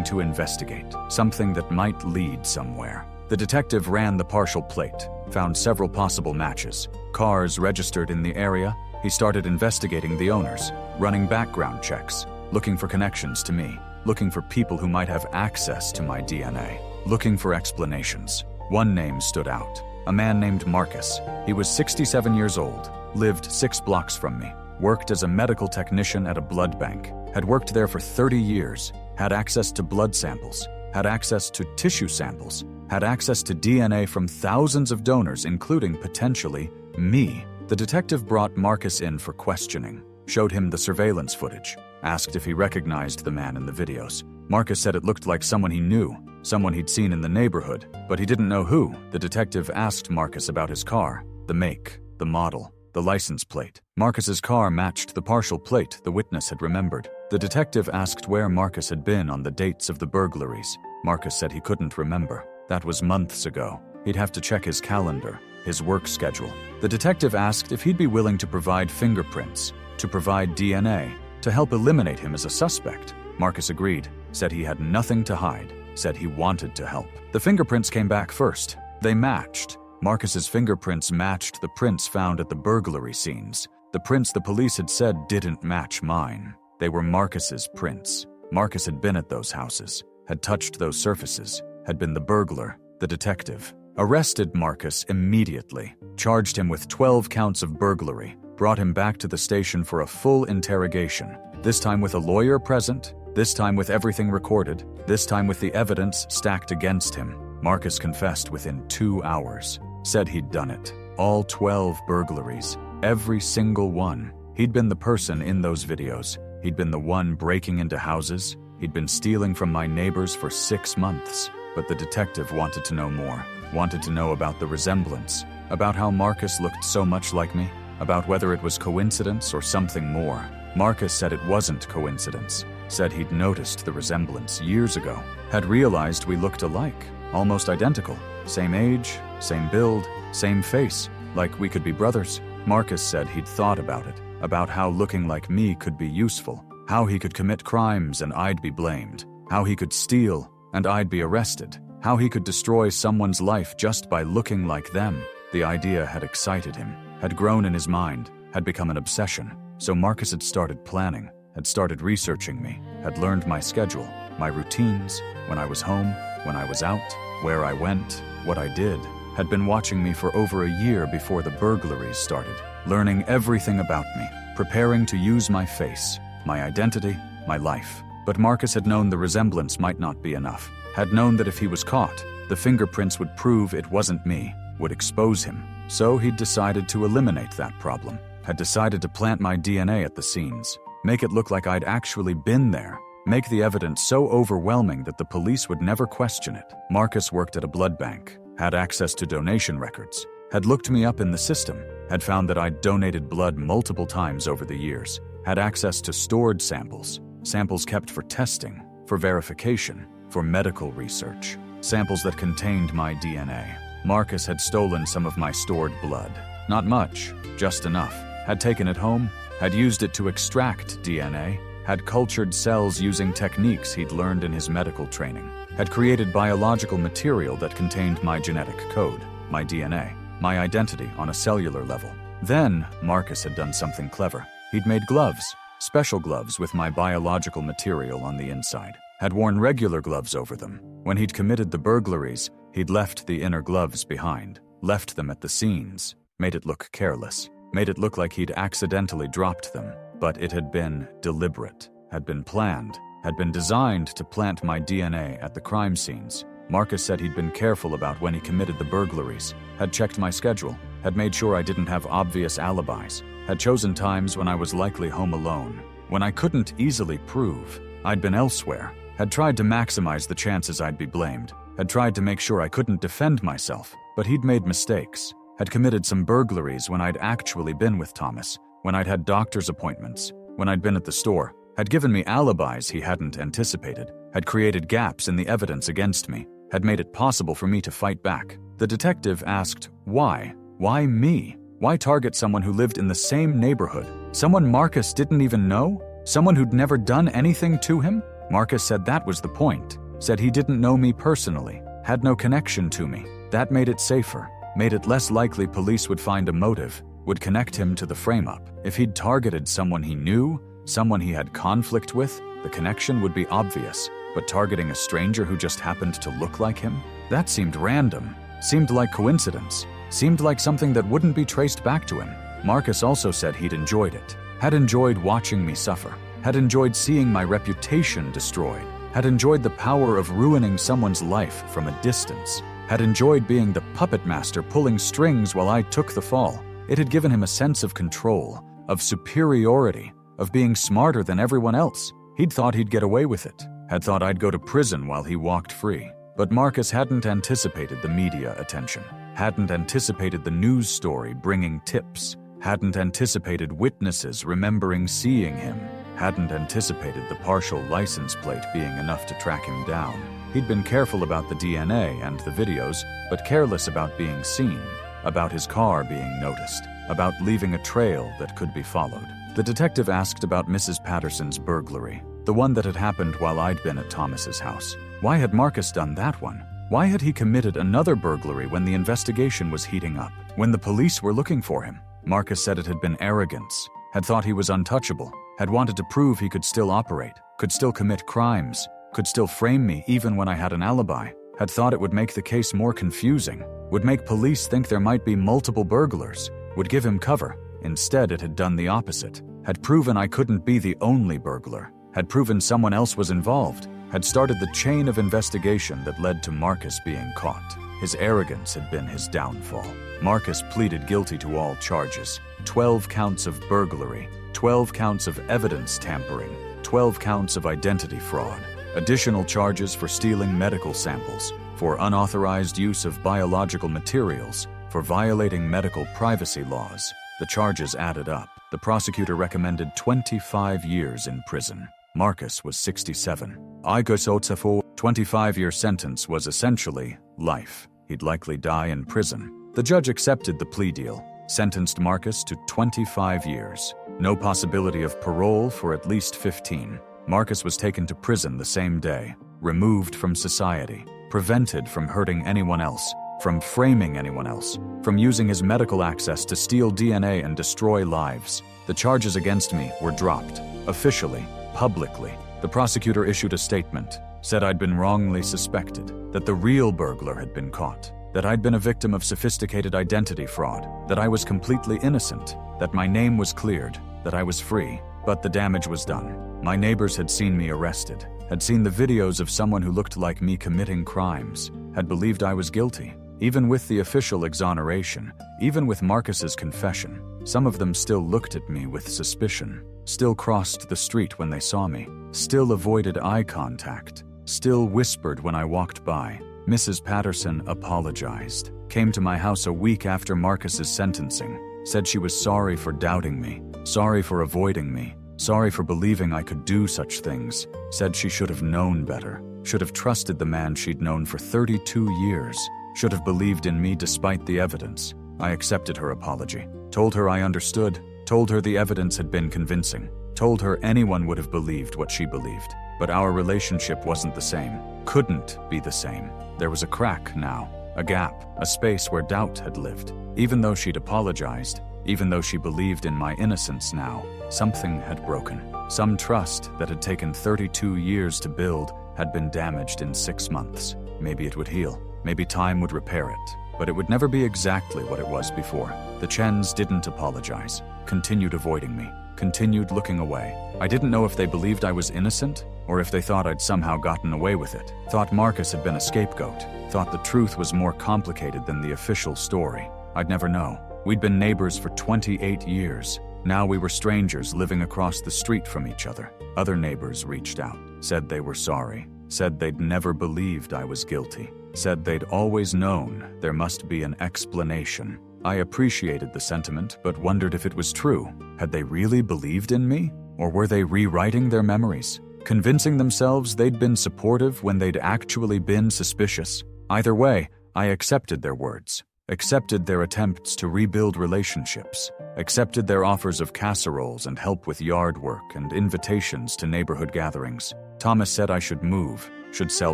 to investigate, something that might lead somewhere. The detective ran the partial plate, found several possible matches, cars registered in the area. He started investigating the owners, running background checks, looking for connections to me, looking for people who might have access to my DNA, looking for explanations. One name stood out, a man named Marcus. He was 67 years old, lived 6 blocks from me, worked as a medical technician at a blood bank, had worked there for 30 years, had access to blood samples, had access to tissue samples, had access to DNA from thousands of donors, including potentially me. The detective brought Marcus in for questioning, showed him the surveillance footage, asked if he recognized the man in the videos. Marcus said it looked like someone he knew, someone he'd seen in the neighborhood, but he didn't know who. The detective asked Marcus about his car, the make, the model, the license plate. Marcus's car matched the partial plate the witness had remembered. The detective asked where Marcus had been on the dates of the burglaries. Marcus said he couldn't remember. That was months ago. He'd have to check his calendar, his work schedule. The detective asked if he'd be willing to provide fingerprints, to provide DNA, to help eliminate him as a suspect. Marcus agreed, said he had nothing to hide, said he wanted to help. The fingerprints came back first. They matched. Marcus's fingerprints matched the prints found at the burglary scenes. The prints the police had said didn't match mine. They were Marcus's prints. Marcus had been at those houses, had touched those surfaces, had been the burglar. The detective arrested Marcus immediately, charged him with 12 counts of burglary, brought him back to the station for a full interrogation, this time with a lawyer present, this time with everything recorded, this time with the evidence stacked against him. Marcus confessed within 2 hours, said he'd done it. All 12 burglaries, every single one. He'd been the person in those videos. He'd been the one breaking into houses. He'd been stealing from my neighbors for 6 months. But the detective wanted to know more, wanted to know about the resemblance, about how Marcus looked so much like me, about whether it was coincidence or something more. Marcus said it wasn't coincidence, said he'd noticed the resemblance years ago, had realized we looked alike, almost identical, same age, same build, same face, like we could be brothers. Marcus said he'd thought about it, about how looking like me could be useful, how he could commit crimes and I'd be blamed, how he could steal and I'd be arrested, how he could destroy someone's life just by looking like them. The idea had excited him, had grown in his mind, had become an obsession. So Marcus had started planning, had started researching me, had learned my schedule, my routines, when I was home, when I was out, where I went, what I did, had been watching me for over a year before the burglaries started, learning everything about me, preparing to use my face, my identity, my life. But Marcus had known the resemblance might not be enough, had known that if he was caught, the fingerprints would prove it wasn't me, would expose him. So he'd decided to eliminate that problem, had decided to plant my DNA at the scenes, make it look like I'd actually been there, make the evidence so overwhelming that the police would never question it. Marcus worked at a blood bank, had access to donation records, had looked me up in the system, had found that I'd donated blood multiple times over the years, had access to stored samples, samples kept for testing, for verification, for medical research, samples that contained my DNA. Marcus had stolen some of my stored blood. Not much, just enough. Had taken it home, had used it to extract DNA, had cultured cells using techniques he'd learned in his medical training, had created biological material that contained my genetic code, my DNA, my identity on a cellular level. Then, Marcus had done something clever. He'd made gloves, special gloves with my biological material on the inside, had worn regular gloves over them. When he'd committed the burglaries, he'd left the inner gloves behind, left them at the scenes, made it look careless, made it look like he'd accidentally dropped them. But it had been deliberate, had been planned, had been designed to plant my DNA at the crime scenes. Marcus said he'd been careful about when he committed the burglaries, had checked my schedule, had made sure I didn't have obvious alibis, had chosen times when I was likely home alone, when I couldn't easily prove I'd been elsewhere, had tried to maximize the chances I'd be blamed, had tried to make sure I couldn't defend myself, but he'd made mistakes, had committed some burglaries when I'd actually been with Thomas, when I'd had doctor's appointments, when I'd been at the store, had given me alibis he hadn't anticipated, had created gaps in the evidence against me, had made it possible for me to fight back. The detective asked, why? Why me? Why target someone who lived in the same neighborhood? Someone Marcus didn't even know? Someone who'd never done anything to him? Marcus said that was the point, said he didn't know me personally, had no connection to me. That made it safer, made it less likely police would find a motive, would connect him to the frame-up. If he'd targeted someone he knew, someone he had conflict with, the connection would be obvious. But targeting a stranger who just happened to look like him? That seemed random, seemed like coincidence, seemed like something that wouldn't be traced back to him. Marcus also said he'd enjoyed it, had enjoyed watching me suffer, had enjoyed seeing my reputation destroyed, had enjoyed the power of ruining someone's life from a distance, had enjoyed being the puppet master pulling strings while I took the fall. It had given him a sense of control, of superiority, of being smarter than everyone else. He'd thought he'd get away with it, had thought I'd go to prison while he walked free. But Marcus hadn't anticipated the media attention, hadn't anticipated the news story bringing tips, hadn't anticipated witnesses remembering seeing him, hadn't anticipated the partial license plate being enough to track him down. He'd been careful about the DNA and the videos, but careless about being seen, about his car being noticed, about leaving a trail that could be followed. The detective asked about Mrs. Patterson's burglary, the one that had happened while I'd been at Thomas's house. Why had Marcus done that one? Why had he committed another burglary when the investigation was heating up, when the police were looking for him? Marcus said it had been arrogance, had thought he was untouchable, had wanted to prove he could still operate, could still commit crimes, could still frame me even when I had an alibi, had thought it would make the case more confusing, would make police think there might be multiple burglars, would give him cover. Instead, it had done the opposite, had proven I couldn't be the only burglar, had proven someone else was involved, had started the chain of investigation that led to Marcus being caught. His arrogance had been his downfall. Marcus pleaded guilty to all charges, 12 counts of burglary, 12 counts of evidence tampering, 12 counts of identity fraud, additional charges for stealing medical samples, for unauthorized use of biological materials, for for violating medical privacy laws. The charges added up. The prosecutor recommended 25 years in prison. Marcus was 67. Igosotefo 25-year sentence was essentially life. He'd likely die in prison. The judge accepted the plea deal, sentenced Marcus to 25 years. No possibility of parole for at least 15. Marcus was taken to prison the same day, removed from society, prevented from hurting anyone else, from framing anyone else, from using his medical access to steal DNA and destroy lives. The charges against me were dropped, officially, publicly. The prosecutor issued a statement, said I'd been wrongly suspected, that the real burglar had been caught, that I'd been a victim of sophisticated identity fraud, that I was completely innocent, that my name was cleared, that I was free. But the damage was done. My neighbors had seen me arrested, had seen the videos of someone who looked like me committing crimes, had believed I was guilty. Even with the official exoneration, even with Marcus's confession, some of them still looked at me with suspicion, still crossed the street when they saw me, still avoided eye contact, still whispered when I walked by. Mrs. Patterson apologized, came to my house a week after Marcus's sentencing, said she was sorry for doubting me, sorry for avoiding me, sorry for believing I could do such things, said she should have known better, should have trusted the man she'd known for 32 years, should have believed in me despite the evidence. I accepted her apology, told her I understood, told her the evidence had been convincing, told her anyone would have believed what she believed. But our relationship wasn't the same, couldn't be the same. There was a crack now, a gap, a space where doubt had lived. Even though she'd apologized, even though she believed in my innocence now, something had broken. Some trust that had taken 32 years to build had been damaged in 6 months. Maybe it would heal. Maybe time would repair it. But it would never be exactly what it was before. The Chens didn't apologize, continued avoiding me, continued looking away. I didn't know if they believed I was innocent, or if they thought I'd somehow gotten away with it, thought Marcus had been a scapegoat, thought the truth was more complicated than the official story. I'd never know. We'd been neighbors for 28 years. Now we were strangers living across the street from each other. Other neighbors reached out, said they were sorry, said they'd never believed I was guilty, said they'd always known there must be an explanation. I appreciated the sentiment, but wondered if it was true. Had they really believed in me? Or were they rewriting their memories, convincing themselves they'd been supportive when they'd actually been suspicious? Either way, I accepted their words, accepted their attempts to rebuild relationships, accepted their offers of casseroles and help with yard work and invitations to neighborhood gatherings. Thomas said I should move, should sell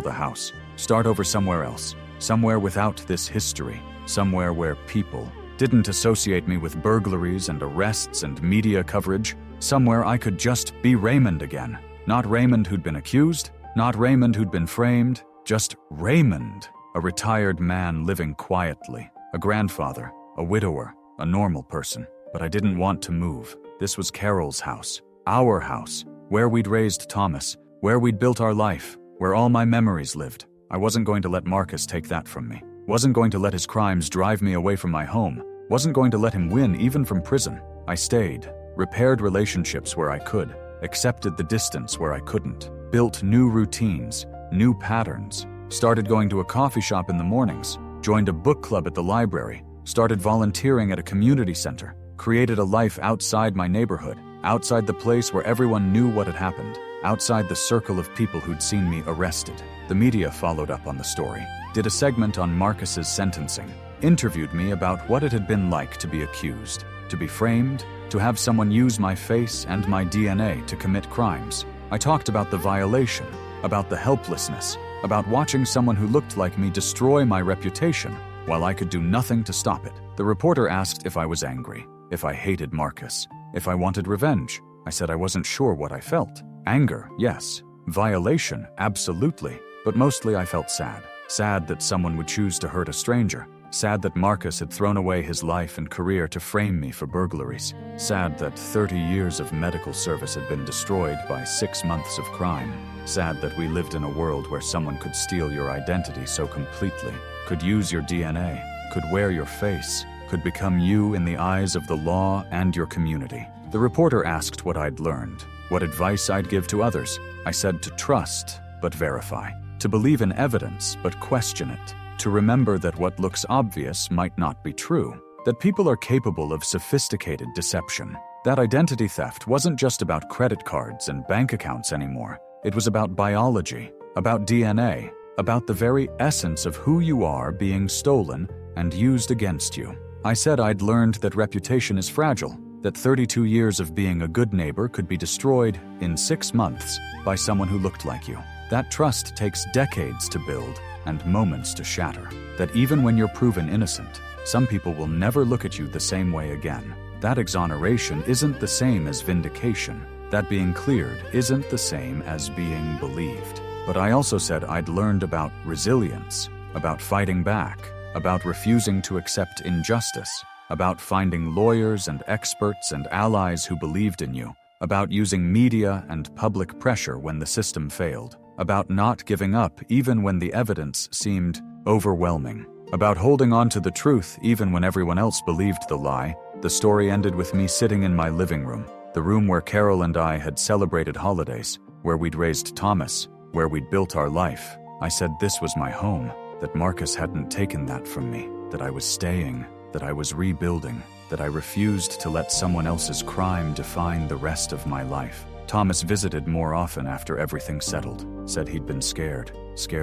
the house, start over somewhere else, somewhere without this history, somewhere where people didn't associate me with burglaries and arrests and media coverage, somewhere I could just be Raymond again. Not Raymond who'd been accused, not Raymond who'd been framed, just Raymond, a retired man living quietly, a grandfather, a widower, a normal person. But I didn't want to move. This was Carol's house, our house, where we'd raised Thomas, where we'd built our life, where all my memories lived. I wasn't going to let Marcus take that from me. Wasn't going to let his crimes drive me away from my home. Wasn't going to let him win even from prison. I stayed, repaired relationships where I could, accepted the distance where I couldn't, built new routines, new patterns, started going to a coffee shop in the mornings, joined a book club at the library, started volunteering at a community center, created a life outside my neighborhood, outside the place where everyone knew what had happened, outside the circle of people who'd seen me arrested. The media followed up on the story, did a segment on Marcus's sentencing, interviewed me about what it had been like to be accused, to be framed, to have someone use my face and my DNA to commit crimes. I talked about the violation, about the helplessness, about watching someone who looked like me destroy my reputation while I could do nothing to stop it. The reporter asked if I was angry, if I hated Marcus, if I wanted revenge. I said I wasn't sure what I felt. Anger, yes. Violation, absolutely. But mostly I felt sad. Sad that someone would choose to hurt a stranger. Sad that Marcus had thrown away his life and career to frame me for burglaries. Sad that 30 years of medical service had been destroyed by 6 months of crime. Sad that we lived in a world where someone could steal your identity so completely, could use your DNA, could wear your face, could become you in the eyes of the law and your community. The reporter asked what I'd learned, what advice I'd give to others. I said to trust, but verify. To believe in evidence, but question it. to remember that what looks obvious might not be true, that people are capable of sophisticated deception, that identity theft wasn't just about credit cards and bank accounts anymore. It was about biology, about DNA, about the very essence of who you are being stolen and used against you. I said I'd learned that reputation is fragile, that 32 years of being a good neighbor could be destroyed in 6 months by someone who looked like you. That trust takes decades to build and moments to shatter. That even when you're proven innocent, some people will never look at you the same way again. That exoneration isn't the same as vindication. That being cleared isn't the same as being believed. But I also said I'd learned about resilience, about fighting back, about refusing to accept injustice, about finding lawyers and experts and allies who believed in you, about using media and public pressure when the system failed, about not giving up even when the evidence seemed overwhelming, about holding on to the truth even when everyone else believed the lie. The story ended with me sitting in my living room, the room where Carol and I had celebrated holidays, where we'd raised Thomas, where we'd built our life. I said this was my home, that Marcus hadn't taken that from me, that I was staying, that I was rebuilding, that I refused to let someone else's crime define the rest of my life. Thomas visited more often after everything settled, said he'd been scared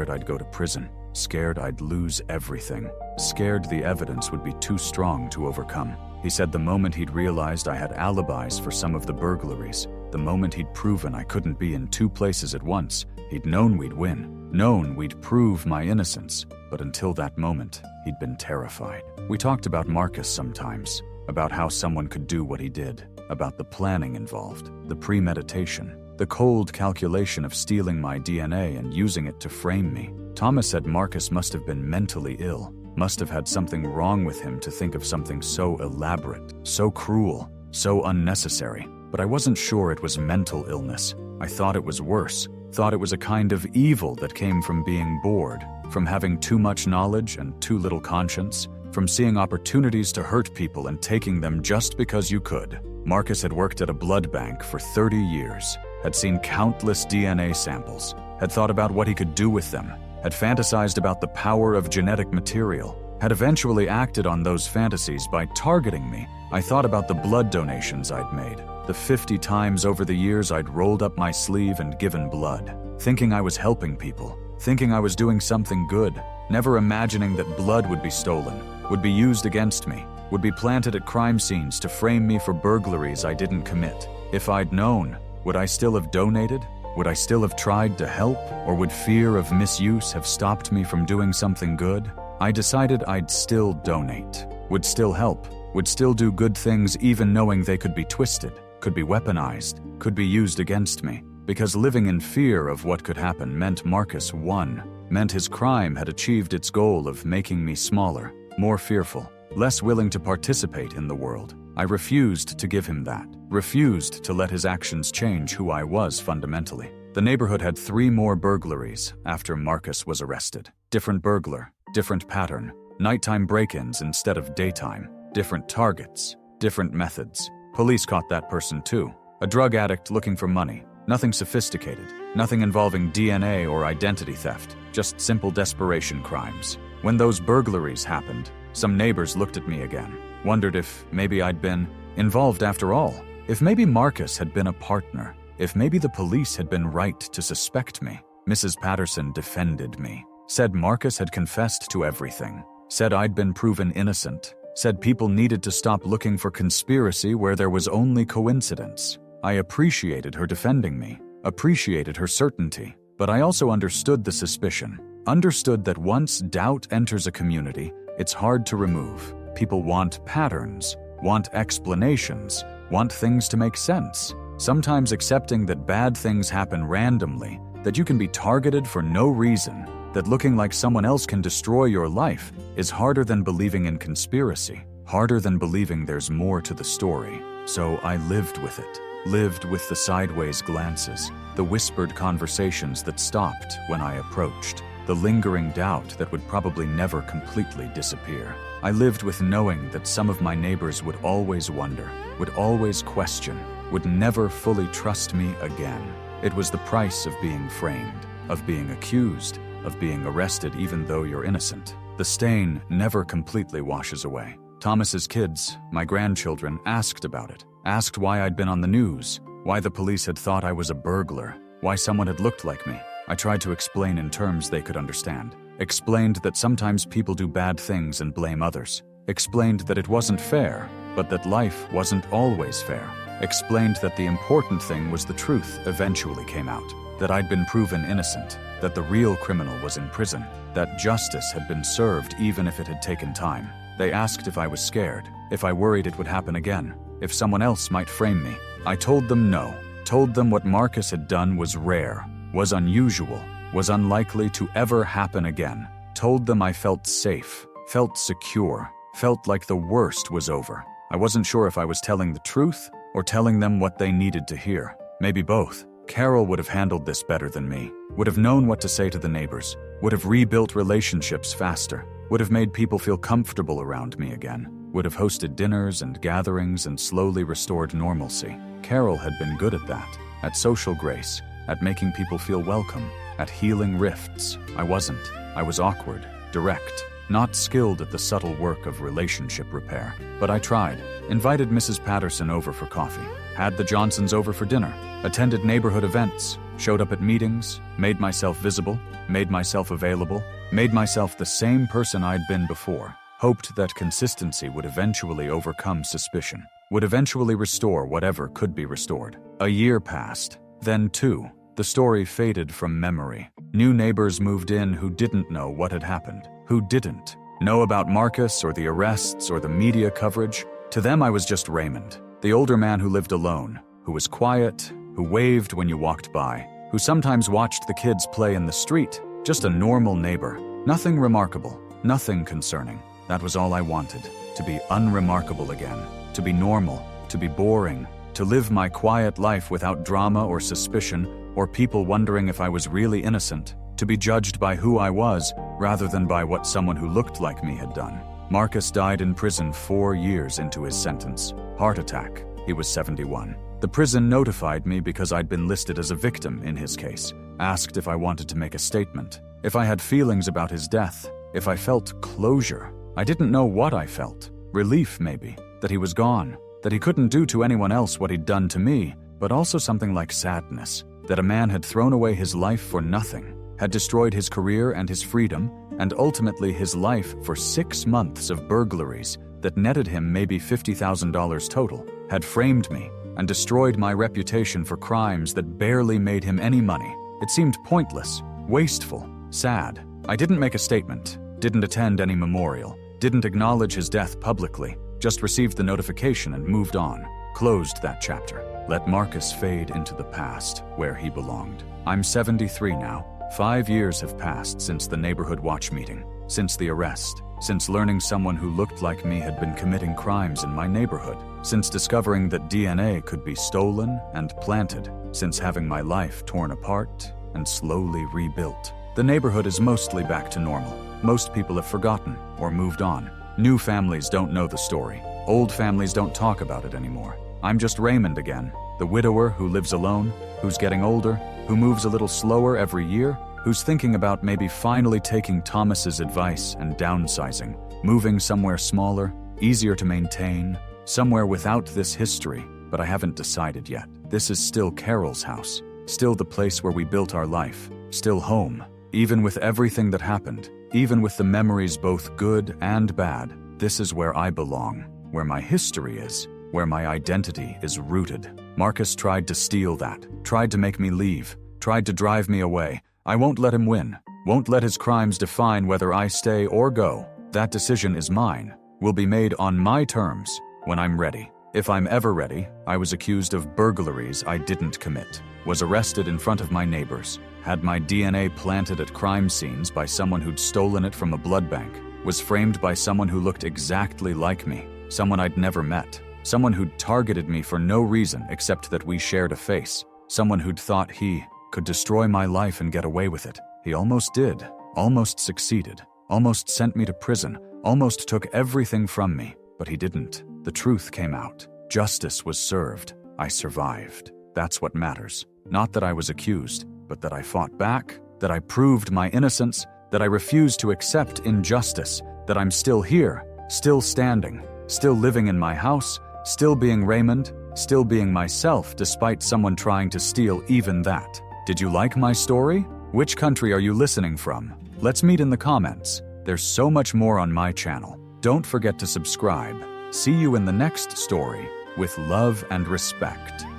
I'd go to prison, scared I'd lose everything, scared the evidence would be too strong to overcome. He said the moment he'd realized I had alibis for some of the burglaries, the moment he'd proven I couldn't be in 2 places at once, he'd known we'd win, known we'd prove my innocence, but until that moment, he'd been terrified. We talked about Marcus sometimes, about how someone could do what he did, about the planning involved, the premeditation, the cold calculation of stealing my DNA and using it to frame me. Thomas said Marcus must have been mentally ill, must have had something wrong with him to think of something so elaborate, so cruel, so unnecessary. But I wasn't sure it was mental illness. I thought it was worse, thought it was a kind of evil that came from being bored, from having too much knowledge and too little conscience, from seeing opportunities to hurt people and taking them just because you could. Marcus had worked at a blood bank for 30 years, had seen countless DNA samples, had thought about what he could do with them, had fantasized about the power of genetic material, had eventually acted on those fantasies by targeting me. I thought about the blood donations I'd made, the 50 times over the years I'd rolled up my sleeve and given blood, thinking I was helping people, thinking I was doing something good, never imagining that blood would be stolen, would be used against me, would be planted at crime scenes to frame me for burglaries I didn't commit. If I'd known, would I still have donated? Would I still have tried to help? Or would fear of misuse have stopped me from doing something good? I decided I'd still donate, would still help, would still do good things even knowing they could be twisted, could be weaponized, could be used against me. Because living in fear of what could happen meant Marcus won, meant his crime had achieved its goal of making me smaller, more fearful, less willing to participate in the world. I refused to give him that, refused to let his actions change who I was fundamentally. The neighborhood had 3 more burglaries after Marcus was arrested. Different burglar, different pattern, nighttime break-ins instead of daytime, different targets, different methods. Police caught that person too. A drug addict looking for money. Nothing sophisticated, nothing involving DNA or identity theft, just simple desperation crimes. When those burglaries happened, some neighbors looked at me again, wondered if maybe I'd been involved after all, if maybe Marcus had been a partner, if maybe the police had been right to suspect me. Mrs. Patterson defended me, said Marcus had confessed to everything, said I'd been proven innocent, said people needed to stop looking for conspiracy where there was only coincidence. I appreciated her defending me, appreciated her certainty, but I also understood the suspicion, understood that once doubt enters a community, it's hard to remove. People want patterns, want explanations, want things to make sense. Sometimes accepting that bad things happen randomly, that you can be targeted for no reason, that looking like someone else can destroy your life is harder than believing in conspiracy, harder than believing there's more to the story. So I lived with it. Lived with the sideways glances, the whispered conversations that stopped when I approached, the lingering doubt that would probably never completely disappear. I lived with knowing that some of my neighbors would always wonder, would always question, would never fully trust me again. It was the price of being framed, of being accused, of being arrested even though you're innocent. The stain never completely washes away. Thomas's kids, my grandchildren, asked about it, asked why I'd been on the news, why the police had thought I was a burglar, why someone had looked like me. I tried to explain in terms they could understand. Explained that sometimes people do bad things and blame others. Explained that it wasn't fair, but that life wasn't always fair. Explained that the important thing was the truth eventually came out, that I'd been proven innocent, that the real criminal was in prison, that justice had been served even if it had taken time. They asked if I was scared, if I worried it would happen again, if someone else might frame me. I told them no, told them what Marcus had done was rare, was unusual, was unlikely to ever happen again. Told them I felt safe, felt secure, felt like the worst was over. I wasn't sure if I was telling the truth or telling them what they needed to hear. Maybe both. Carol would have handled this better than me, would have known what to say to the neighbors, would have rebuilt relationships faster, would have made people feel comfortable around me again, would have hosted dinners and gatherings and slowly restored normalcy. Carol had been good at that, at social grace, at making people feel welcome, at healing rifts. I wasn't. I was awkward, direct, not skilled at the subtle work of relationship repair. But I tried. Invited Mrs. Patterson over for coffee, had the Johnsons over for dinner, attended neighborhood events, showed up at meetings, made myself visible, made myself available, made myself the same person I'd been before, hoped that consistency would eventually overcome suspicion, would eventually restore whatever could be restored. A year passed, then two. The story faded from memory. New neighbors moved in who didn't know what had happened, who didn't know about Marcus or the arrests or the media coverage. To them I was just Raymond, the older man who lived alone, who was quiet, who waved when you walked by, who sometimes watched the kids play in the street, just a normal neighbor. Nothing remarkable, nothing concerning. That was all I wanted, to be unremarkable again, to be normal, to be boring, to live my quiet life without drama or suspicion or people wondering if I was really innocent, to be judged by who I was rather than by what someone who looked like me had done. Marcus died in prison 4 years into his sentence. Heart attack. He was 71. The prison notified me because I'd been listed as a victim in his case, asked if I wanted to make a statement, if I had feelings about his death, if I felt closure. I didn't know what I felt. Relief, maybe, that he was gone, that he couldn't do to anyone else what he'd done to me, but also something like sadness, that a man had thrown away his life for nothing, had destroyed his career and his freedom, and ultimately his life for 6 months of burglaries that netted him maybe $50,000 total, had framed me and destroyed my reputation for crimes that barely made him any money. It seemed pointless, wasteful, sad. I didn't make a statement, didn't attend any memorial, didn't acknowledge his death publicly, just received the notification and moved on. Closed that chapter. Let Marcus fade into the past, where he belonged. I'm 73 now. 5 years have passed since the neighborhood watch meeting, since the arrest, since learning someone who looked like me had been committing crimes in my neighborhood, since discovering that DNA could be stolen and planted, since having my life torn apart and slowly rebuilt. The neighborhood is mostly back to normal. Most people have forgotten or moved on. New families don't know the story. Old families don't talk about it anymore. I'm just Raymond again, the widower who lives alone, who's getting older, who moves a little slower every year, who's thinking about maybe finally taking Thomas's advice and downsizing, moving somewhere smaller, easier to maintain, somewhere without this history, but I haven't decided yet. This is still Carol's house, still the place where we built our life, still home, even with everything that happened, even with the memories both good and bad. This is where I belong, where my history is, where my identity is rooted. Marcus tried to steal that, tried to make me leave, tried to drive me away. I won't let him win, won't let his crimes define whether I stay or go. That decision is mine, will be made on my terms when I'm ready. If I'm ever ready. I was accused of burglaries I didn't commit, was arrested in front of my neighbors, had my DNA planted at crime scenes by someone who'd stolen it from a blood bank, was framed by someone who looked exactly like me, someone I'd never met, someone who'd targeted me for no reason except that we shared a face, someone who'd thought he could destroy my life and get away with it. He almost did, almost succeeded, almost sent me to prison, almost took everything from me, but he didn't. The truth came out. Justice was served. I survived. That's what matters. Not that I was accused, but that I fought back, that I proved my innocence, that I refuse to accept injustice, that I'm still here, still standing, still living in my house, still being Raymond, still being myself despite someone trying to steal even that. Did you like my story? Which country are you listening from? Let's meet in the comments. There's so much more on my channel. Don't forget to subscribe. See you in the next story, with love and respect.